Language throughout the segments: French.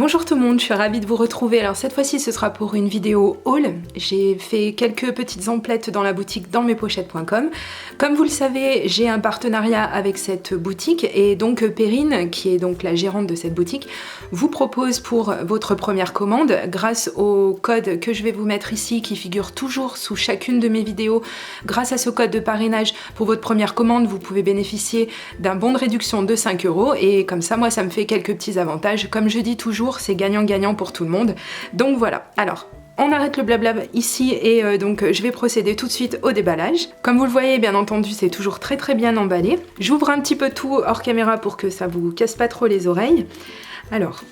Bonjour tout le monde, je suis ravie de vous retrouver. Alors cette fois-ci ce sera pour une vidéo haul. J'ai fait quelques petites emplettes dans la boutique dansmespochettes.com. Comme vous le savez, j'ai un partenariat avec cette boutique et donc Perrine, qui est donc la gérante de cette boutique, vous propose pour votre première commande, grâce au code que je vais vous mettre ici, qui figure toujours sous chacune de mes vidéos, grâce à ce code de parrainage, pour votre première commande, vous pouvez bénéficier d'un bon de réduction de 5 € et comme ça, moi ça me fait quelques petits avantages. Comme je dis toujours, c'est gagnant-gagnant pour tout le monde. Donc voilà, alors on arrête le blabla ici et donc je vais procéder tout de suite au déballage. Comme vous le voyez, bien entendu, c'est toujours très bien emballé. J'ouvre un petit peu tout hors caméra pour que ça vous casse pas trop les oreilles. Alors,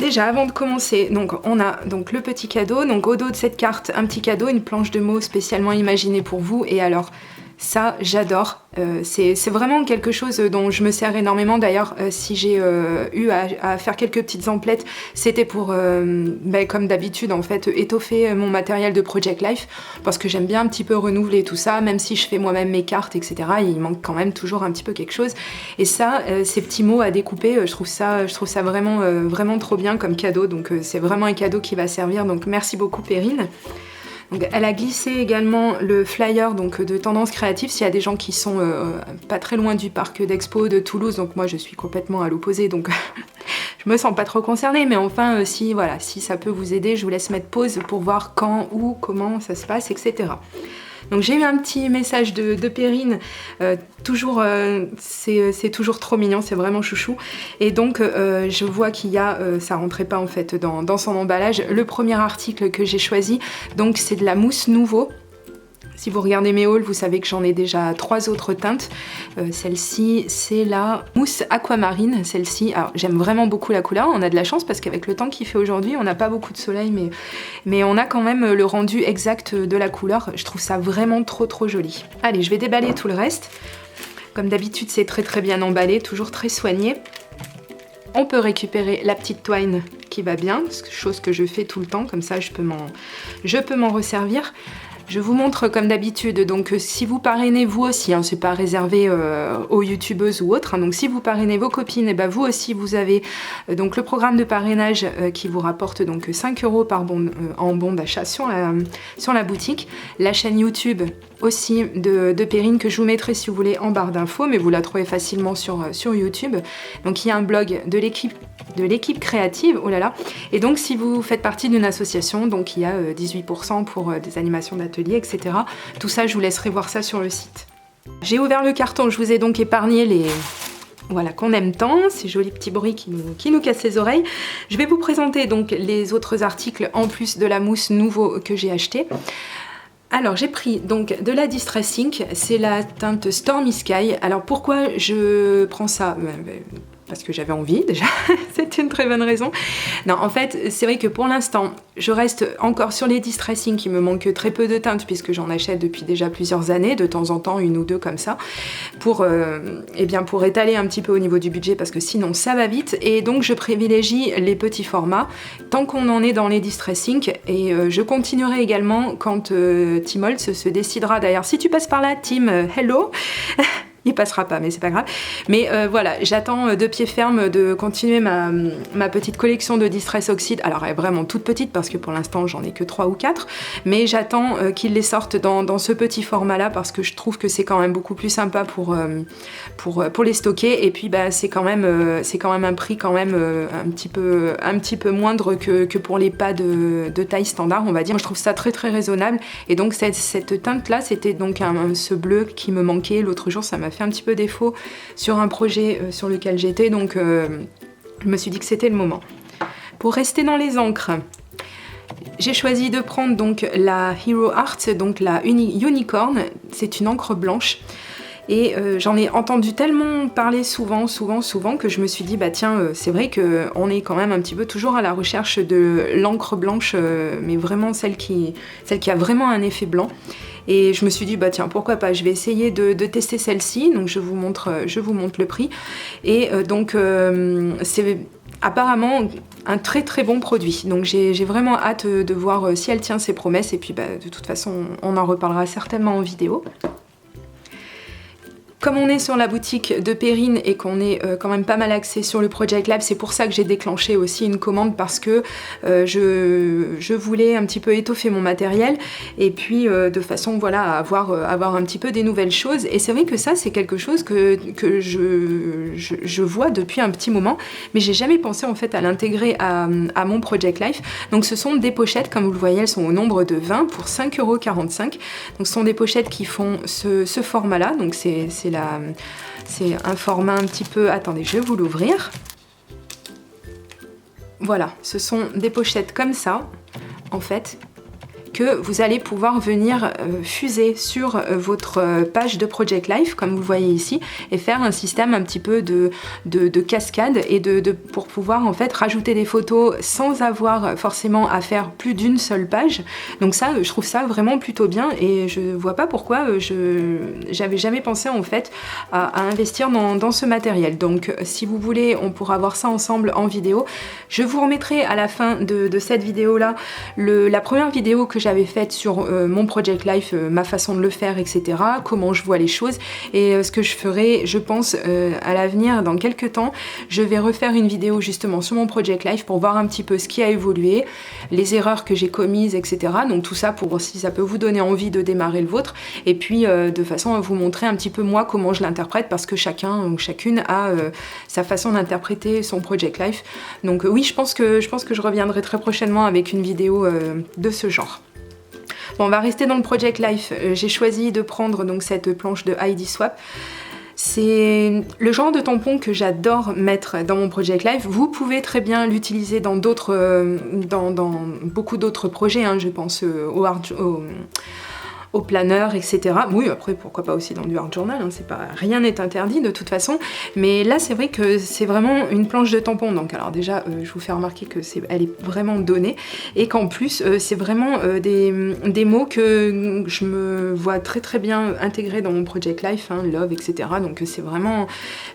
déjà, avant de commencer, donc on a donc le petit cadeau. Donc au dos de cette carte, un petit cadeau, une planche de mots spécialement imaginée pour vous. Et alors, ça, j'adore. C'est vraiment quelque chose dont je me sers énormément. D'ailleurs, si j'ai eu à faire quelques petites emplettes, c'était pour, comme d'habitude, en fait, étoffer mon matériel de Project Life, parce que j'aime bien un petit peu renouveler tout ça, même si je fais moi-même mes cartes, etc. Il manque quand même toujours un petit peu quelque chose. Et ça, ces petits mots à découper, je trouve ça vraiment trop bien comme cadeau. Donc c'est vraiment un cadeau qui va servir. Donc merci beaucoup, Perrine. Donc, elle a glissé également le flyer donc, de Tendance Créative s'il y a des gens qui sont pas très loin du parc d'expo de Toulouse. Donc moi je suis complètement à l'opposé, donc je me sens pas trop concernée. Mais enfin si ça peut vous aider, je vous laisse mettre pause pour voir quand, où, comment ça se passe, etc. Donc j'ai eu un petit message de Perrine, c'est toujours trop mignon, c'est vraiment chouchou. Et donc je vois qu'il y a, ça rentrait pas en fait dans son emballage, le premier article que j'ai choisi, donc c'est de la mousse Nouveau. Si vous regardez mes hauls, vous savez que j'en ai déjà 3 autres teintes. Celle-ci, c'est la mousse aquamarine. Celle-ci, alors j'aime vraiment beaucoup la couleur. On a de la chance parce qu'avec le temps qu'il fait aujourd'hui, on n'a pas beaucoup de soleil, mais on a quand même le rendu exact de la couleur. Je trouve ça vraiment trop joli. Allez, je vais déballer tout le reste. Comme d'habitude, c'est très bien emballé, toujours très soigné. On peut récupérer la petite twine qui va bien, chose que je fais tout le temps, comme ça je peux m'en resservir. Je vous montre comme d'habitude, donc si vous parrainez vous aussi, c'est pas réservé aux youtubeuses ou autres, donc si vous parrainez vos copines, et vous aussi vous avez donc le programme de parrainage qui vous rapporte donc 5 € par en bon d'achat sur la boutique, la chaîne YouTube aussi de Perrine que je vous mettrai si vous voulez en barre d'infos, mais vous la trouvez facilement sur YouTube. Donc il y a un blog de l'équipe créative, oh là là, et donc si vous faites partie d'une association, donc il y a 18% pour des animations d'ateliers, etc. Tout ça, je vous laisserai voir ça sur le site. J'ai ouvert le carton, je vous ai donc épargné les... Voilà, qu'on aime tant, ces jolis petits bruits qui nous cassent les oreilles. Je vais vous présenter donc les autres articles en plus de la mousse Nouveau que j'ai acheté. Alors j'ai pris donc de la Distress Ink, c'est la teinte Stormy Sky. Alors pourquoi je prends ça ? Parce que j'avais envie déjà, c'est une très bonne raison. Non, en fait, c'est vrai que pour l'instant, je reste encore sur les Distress Ink, il me manque très peu de teintes puisque j'en achète depuis déjà plusieurs années, de temps en temps, 1 ou 2 comme ça, pour étaler un petit peu au niveau du budget parce que sinon ça va vite. Et donc je privilégie les petits formats tant qu'on en est dans les Distress Ink et je continuerai également quand Tim Holtz se décidera. D'ailleurs, si tu passes par là, Tim, hello. Il passera pas, mais c'est pas grave. Mais voilà, j'attends de pied ferme de continuer ma petite collection de Distress Oxide. Alors, elle est vraiment toute petite parce que pour l'instant, j'en ai que 3 ou 4. Mais j'attends qu'ils les sortent dans ce petit format-là parce que je trouve que c'est quand même beaucoup plus sympa pour les stocker. Et puis, c'est quand même un prix quand même un petit peu moindre que pour les pas de taille standard, on va dire. Je trouve ça très raisonnable. Et donc, cette teinte-là, c'était donc ce bleu qui me manquait. L'autre jour, ça m'a fait un petit peu défaut sur un projet sur lequel j'étais, donc je me suis dit que c'était le moment. Pour rester dans les encres, j'ai choisi de prendre donc la Hero Art, donc la Unicorn, c'est une encre blanche. Et j'en ai entendu tellement parler souvent que je me suis dit c'est vrai qu'on est quand même un petit peu toujours à la recherche de l'encre blanche, mais vraiment celle qui a vraiment un effet blanc. Et je me suis dit pourquoi pas, je vais essayer de tester celle-ci. Donc je vous montre le prix. Et c'est apparemment un très bon produit. Donc j'ai vraiment hâte de voir si elle tient ses promesses. Et puis de toute façon, on en reparlera certainement en vidéo. Comme on est sur la boutique de Perrine et qu'on est quand même pas mal axé sur le Project Life, c'est pour ça que j'ai déclenché aussi une commande parce que je voulais un petit peu étoffer mon matériel et puis de façon voilà à avoir un petit peu des nouvelles choses. Et c'est vrai que ça c'est quelque chose que je vois depuis un petit moment, mais j'ai jamais pensé en fait à l'intégrer à mon Project Life. Donc ce sont des pochettes, comme vous le voyez, elles sont au nombre de 20 pour 5,45 €. Donc ce sont des pochettes qui font ce format là, donc c'est un format un petit peu... Attendez, je vais vous l'ouvrir. Voilà, ce sont des pochettes comme ça, en fait, que vous allez pouvoir venir fuser sur votre page de Project Life, comme vous le voyez ici, et faire un système un petit peu de cascade et pour pouvoir en fait rajouter des photos sans avoir forcément à faire plus d'une seule page. Donc ça, je trouve ça vraiment plutôt bien et je vois pas pourquoi j'avais jamais pensé en fait à investir dans ce matériel. Donc si vous voulez, on pourra voir ça ensemble en vidéo. Je vous remettrai à la fin de cette vidéo là la première vidéo que j'avais faite sur mon Project Life, ma façon de le faire, etc. Comment je vois les choses et ce que je ferai, je pense, à l'avenir, dans quelques temps, je vais refaire une vidéo justement sur mon Project Life pour voir un petit peu ce qui a évolué, les erreurs que j'ai commises, etc. Donc tout ça pour voir si ça peut vous donner envie de démarrer le vôtre et puis de façon à vous montrer un petit peu moi comment je l'interprète parce que chacun ou chacune a sa façon d'interpréter son Project Life. Donc oui, je pense que je reviendrai très prochainement avec une vidéo de ce genre. Bon, on va rester dans le Project Life. J'ai choisi de prendre donc cette planche de ID Swap. C'est le genre de tampon que j'adore mettre dans mon Project Life. Vous pouvez très bien l'utiliser dans beaucoup d'autres projets, hein. Je pense au planeur, etc. Oui, après, pourquoi pas aussi dans du hard journal, hein, c'est pas, rien n'est interdit de toute façon, mais là, c'est vrai que c'est vraiment une planche de tampon, donc alors déjà, je vous fais remarquer que elle est vraiment donnée, et qu'en plus, c'est vraiment des mots que je me vois très très bien intégrer dans mon Project Life, hein, love, etc., donc c'est vraiment,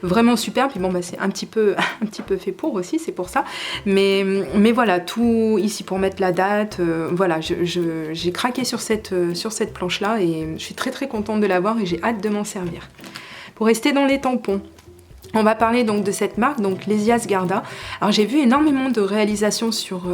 vraiment super, puis bon, bah, c'est un petit peu fait pour aussi, c'est pour ça, mais voilà, tout ici pour mettre la date, voilà, j'ai craqué sur cette planche là et je suis très très contente de l'avoir et j'ai hâte de m'en servir. Pour rester dans les tampons, on va parler donc de cette marque, donc Lesias Garda. Alors j'ai vu énormément de réalisations sur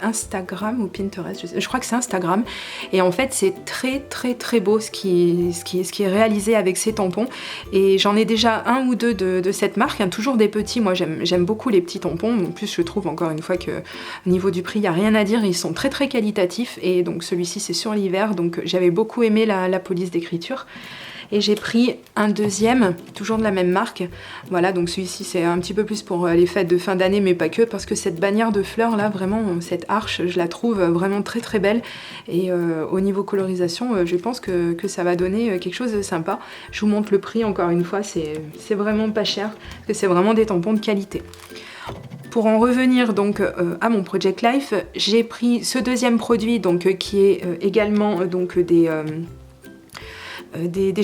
Instagram ou Pinterest, je crois que c'est Instagram, et en fait c'est très très très beau ce qui est réalisé avec ces tampons, et j'en ai déjà un ou deux de cette marque, hein, toujours des petits. Moi j'aime beaucoup les petits tampons, en plus je trouve encore une fois que au niveau du prix il n'y a rien à dire, ils sont très très qualitatifs, et donc celui-ci c'est sur l'hiver, donc j'avais beaucoup aimé la police d'écriture. Et j'ai pris un deuxième, toujours de la même marque. Voilà, donc celui-ci c'est un petit peu plus pour les fêtes de fin d'année, mais pas que, parce que cette bannière de fleurs là, vraiment, cette arche, je la trouve vraiment très très belle. Et au niveau colorisation, je pense que ça va donner quelque chose de sympa. Je vous montre le prix encore une fois, c'est vraiment pas cher, parce que c'est vraiment des tampons de qualité. Pour en revenir donc à mon Project Life, j'ai pris ce deuxième produit donc qui est également donc des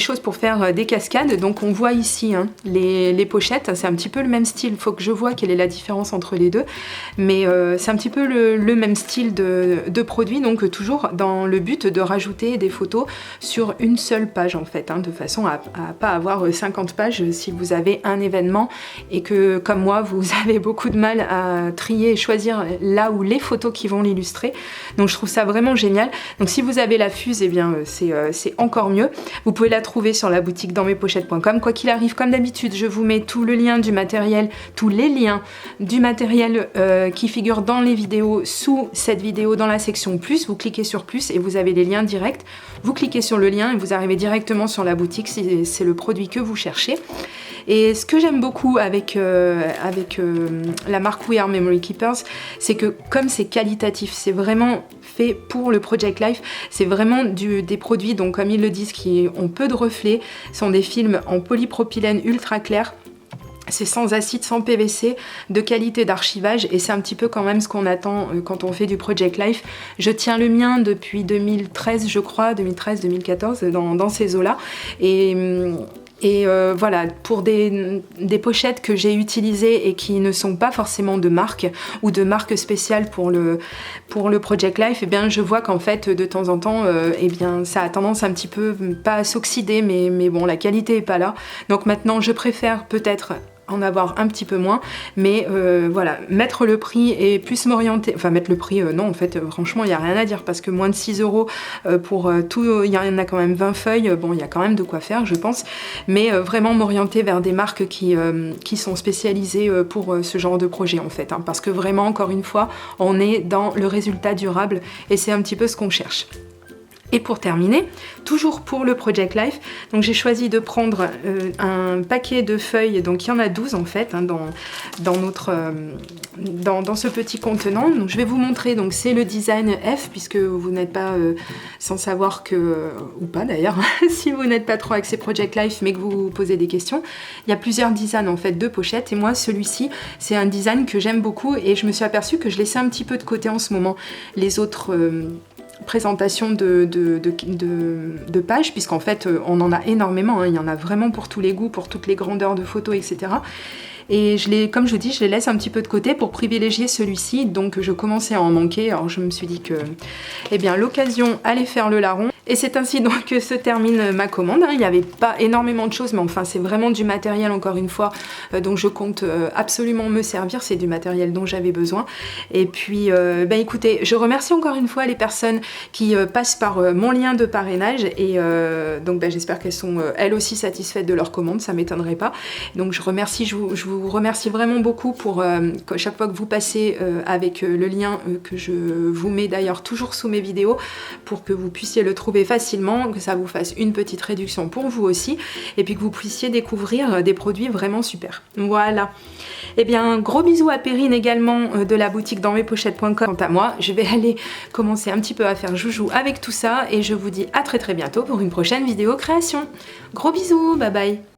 choses pour faire des cascades. Donc on voit ici hein, les pochettes, c'est un petit peu le même style, il faut que je vois quelle est la différence entre les deux, mais c'est un petit peu le même style de produit, donc toujours dans le but de rajouter des photos sur une seule page en fait, hein, de façon à pas avoir 50 pages si vous avez un événement et que comme moi vous avez beaucoup de mal à trier et choisir là où les photos qui vont l'illustrer. Donc je trouve ça vraiment génial. Donc si vous avez la fuse, eh bien c'est encore mieux. Vous pouvez la trouver sur la boutique dansmespochettes.com. Quoi qu'il arrive, comme d'habitude, je vous mets tout le lien du matériel, tous les liens du matériel qui figurent dans les vidéos, sous cette vidéo, dans la section plus. Vous cliquez sur plus et vous avez les liens directs. Vous cliquez sur le lien et vous arrivez directement sur la boutique si c'est le produit que vous cherchez. Et ce que j'aime beaucoup avec la marque We Are Memory Keepers, c'est que comme c'est qualitatif, c'est vraiment fait pour le Project Life, c'est vraiment des produits, donc comme ils le disent, qui ont peu de reflets, sont des films en polypropylène ultra clair. C'est sans acide, sans PVC, de qualité d'archivage, et c'est un petit peu quand même ce qu'on attend quand on fait du Project Life. Je tiens le mien depuis 2013, je crois, 2013-2014, dans ces eaux-là, et Et voilà, pour des pochettes que j'ai utilisées et qui ne sont pas forcément de marque ou de marque spéciale pour le Project Life, eh bien je vois qu'en fait de temps en temps eh bien ça a tendance un petit peu, pas à s'oxyder, mais bon, la qualité est pas là. Donc maintenant je préfère peut-être en avoir un petit peu moins, mais voilà, mettre le prix et plus m'orienter, enfin mettre le prix, non en fait franchement il n'y a rien à dire, parce que moins de 6 € pour tout, il y en a quand même 20 feuilles, bon il y a quand même de quoi faire je pense, mais vraiment m'orienter vers des marques qui sont spécialisées pour ce genre de projet en fait, hein, parce que vraiment encore une fois on est dans le résultat durable et c'est un petit peu ce qu'on cherche. Et pour terminer, toujours pour le Project Life, donc j'ai choisi de prendre un paquet de feuilles, donc il y en a 12 en fait, hein, dans ce petit contenant. Donc je vais vous montrer, donc c'est le design F, puisque vous n'êtes pas sans savoir que, ou pas d'ailleurs, si vous n'êtes pas trop axé Project Life mais que vous vous posez des questions. Il y a plusieurs designs en fait de pochettes, et moi celui-ci c'est un design que j'aime beaucoup, et je me suis aperçue que je laissais un petit peu de côté en ce moment les autres présentation de pages, puisqu'en fait on en a énormément, hein, il y en a vraiment pour tous les goûts, pour toutes les grandeurs de photos, etc. Et comme je vous dis, je les laisse un petit peu de côté pour privilégier celui-ci, donc je commençais à en manquer, alors je me suis dit que eh bien l'occasion allait faire le larron. Et c'est ainsi donc que se termine ma commande, hein. Il n'y avait pas énormément de choses, mais enfin c'est vraiment du matériel encore une fois dont je compte absolument me servir, c'est du matériel dont j'avais besoin. Et puis bah écoutez, je remercie encore une fois les personnes qui passent par mon lien de parrainage, et donc bah, j'espère qu'elles sont elles aussi satisfaites de leur commande, ça m'étonnerait pas. Donc je vous remercie vraiment beaucoup pour chaque fois que vous passez avec le lien que je vous mets d'ailleurs toujours sous mes vidéos, pour que vous puissiez le trouver facilement, que ça vous fasse une petite réduction pour vous aussi, et puis que vous puissiez découvrir des produits vraiment super. Voilà. Et bien gros bisous à Perrine également de la boutique dansmespochettes.com. Quant à moi, je vais aller commencer un petit peu à faire joujou avec tout ça, et je vous dis à très bientôt pour une prochaine vidéo création. Gros bisous, bye bye.